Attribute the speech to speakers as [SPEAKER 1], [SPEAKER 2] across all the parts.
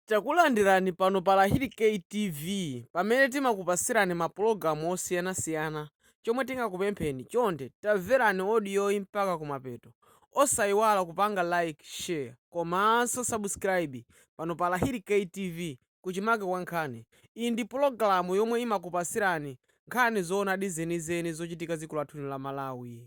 [SPEAKER 1] Takulandirani pano pa Lahiri TV pamene timakupasirani mapulogalamu osiyanasiyana. Chomwe tingakupempheni chonde tamverani audio mpaka kumapeto. Osayiwala kupanga like, share, komanso subscribe pano pa Lahiri TV kuchimake kwa nkhani. Iyi ndi pulogalamu yomwe imakupasirani nkhani zoonadi zenizeni zochitika dziko lathu la Malawi.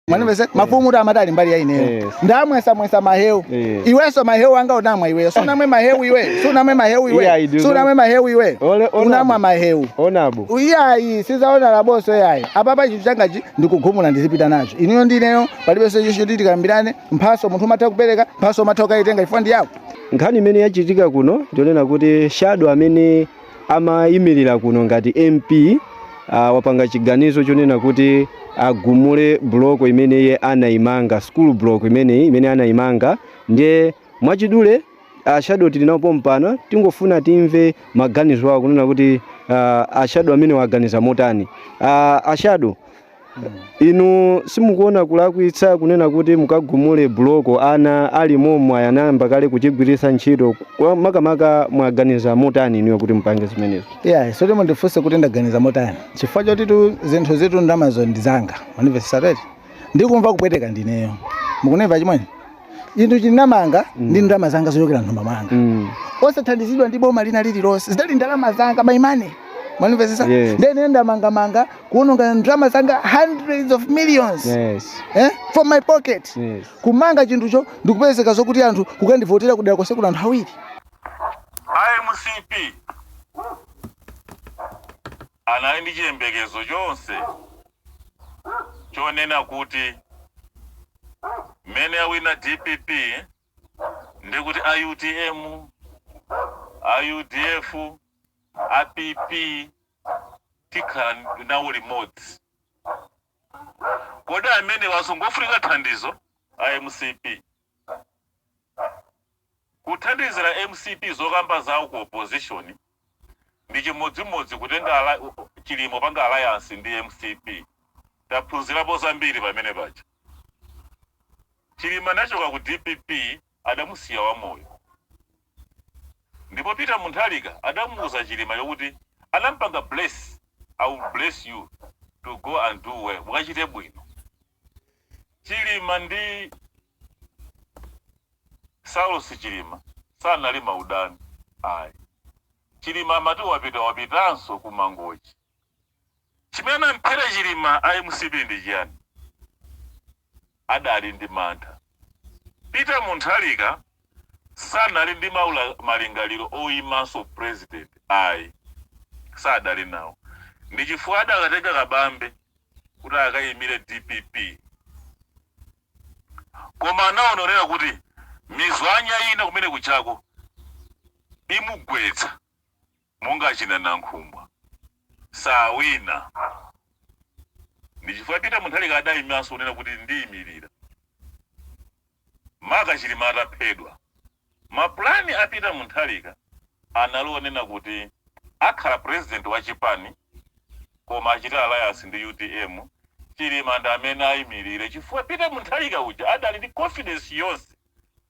[SPEAKER 2] Mwanimvese mafumu da amadali mbali ya ineyo ndamwesa mahewu iweso mahewu anga unamwa iwe sunamwe mahewu iwe sunamwe mahewu iwe sunamwe mahewu iwe unamwa mahewu
[SPEAKER 3] onabo
[SPEAKER 2] uyayi sizaona laboso yayi apapa chinthu changachi ndikugumula ndizipita nacho iniyo ndineyo palibenso chisho titikambirane mphaso munthu umatha kupereka mphaso umatha kukaitenga ifo ndi yako.
[SPEAKER 3] nkhani imene yachitika kuno ndionena kuti Shadow amene amayimirira kuno ngati MP wapanga chiganizo chonena kuti agumule bloko imene iye anayimanga school block imene anayimanga ndiye mwachidule Shadow tilinapo mpano tingofuna timve maganizo ako kunena kuti Shadow amene waganiza motani. Shadow inu simukuona kulakwitsa kunena kuti mukagumule bloko ana ali momwe anayamba kale kuchigwiritsa ntchito makamaka mwaganiza motani niyo kuti mpange zimenezo?
[SPEAKER 2] Sote mundifunse kuti ndaganiza motani chifukwa choti zinthu zitu ndamazo ndizanga manimvesa tete ndikumva kupweteka ndineyo mukuneva chimweni inthu chinamanga ndi ndalama zanga zoyokera nthumba mwanga osathandizidwa ndi boma lina lililonse zidali ndalama zanga maimane manimvesa ndene ndamanga kuononga ndalama zanga hundreds of millions from my pocket kumanga chinthucho ndikupezeka zokuti anthu kukandivotera kudera konse kuna anthu awiri.
[SPEAKER 4] MCP anali ndi chiyembekezo chonse chonena kuti mmene awina DPP ndikuti AUTM, AUDF, APP tikhala nawo limodzi. Kodi amene wasungofuna thandizo MCP kuthandizira MCP zokamba zawo ku opposition ndi chimodzimodzi kutenga chilimo panga alliance ndi MCP. Taphunzirapo zambiri pamene paja. Chilima nachoka ku DPP adamusiya wamoyo. Ndipo Peter Mutharika adamuuza Chilima yokuti anampanga bless, I will bless you to go and do well. Mukachite bwino. Chilima ndi Saulos Chilima sanali maudani ayi. Chilima amati wapitanso ku Mangochi. Chimene mpera Chilima MCP ndi chiyani? Adali ndi mantha. Peter Mutharika sanali ndi malingaliro oyimanso president ayi sadali nawo ndi chifukwa adakatenga kabambe kuti akayimire DPP koma anaonera kuti mizwanya ina kumene kuchako imugwetsa monga chinana nkhumba sawina. Ndi chifukwa Peter Mutharika adayimanso kunena kuti ndiyimirira maka Chilima ataphedwa. Maplani a Peter Mutharika analonena kuti akhala president wa chipani koma achita alliance ndi UTM. Chilima ndi amene ayimirire chifukwa Peter Mutharika uja adali ndi confidence yonse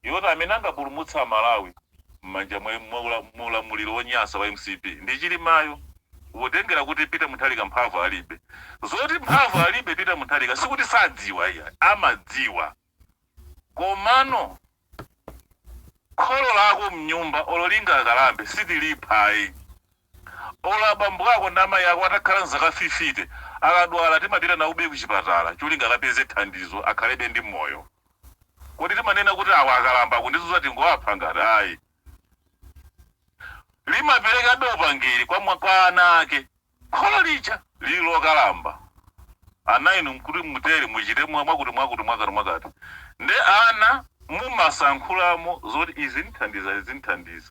[SPEAKER 4] yoti amene angapulumutsa Malawi m'manja mwa ulamuliro wonyasa wa MCP ndi Chilimayo. Wotengera kuti Peter Mutharika mphamvu alibe. Zoti mphamvu alibe Peter Mutharika sikuti sadziwa iya amadziwa. Komano kholo lako mnyumba ololinga akalambe sitilipayi. Ola bambo ako ndama yako atakhala nzaka 50 akadwala timapita nawo ku chipatala cholinga akapeze thandizo akhalebe ndi moyo. Kodi timanena kuti awa akalamba kundizuza tingowapha ngati ayi. Limapereka dopangiri kwa ana ake. Kholo licha lilo kalamba. Ana inu mkuti mutere muchite mwakati. Nde ana mumasankhulamo zoti izi nthandiza.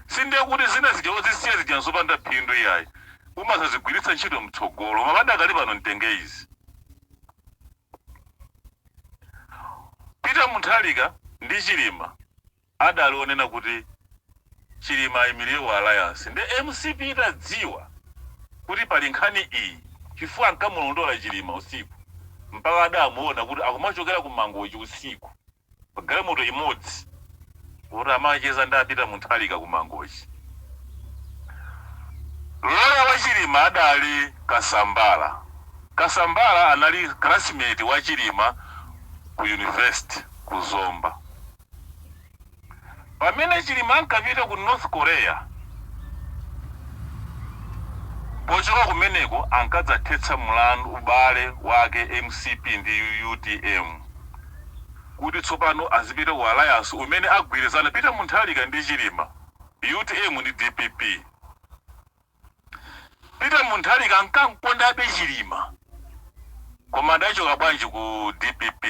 [SPEAKER 4] Sinde kuti zina zisiye zijanzopanda phindu yayi. Umazazigwiritsa ntchito mtsogolo mabada kali pano ntenge izi. Peter Mutharika ndi Chilima adalionena kuti Chilima ayimirire wa alliance. Nde MCP itadziwa kuti pali nkhani iyi chifukwa ankamulondola Chilima usiku mpaka adamuona kuti akumachokera ku Mangochi usiku pagale moto imodzi uri amacheza ndapita Mutharika kumangochi. Loya wa Chilima adali Kasambala. Kasambala anali classmate wa Chilima ku university ku Zomba. Pamene Chilima ankapita ku North Korea, pochoka kumeneko ankadzathetsa mlandu ubale wake MCP ndi UTM kuti tsopano azipita ku alliance umene agwirizana Peter Mutharika ndi Chilima, UTM ndi DPP. Peter Mutharika ankankondabe Chilima koma adachoka bwanji ku DPP.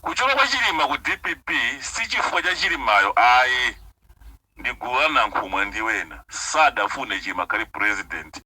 [SPEAKER 4] Kuchoka kwa Chilima ku DPP si chifukwa cha Chilimayo ayi, ndi gulu la Nankhumwa ndi wena sadafune Chilima kali president.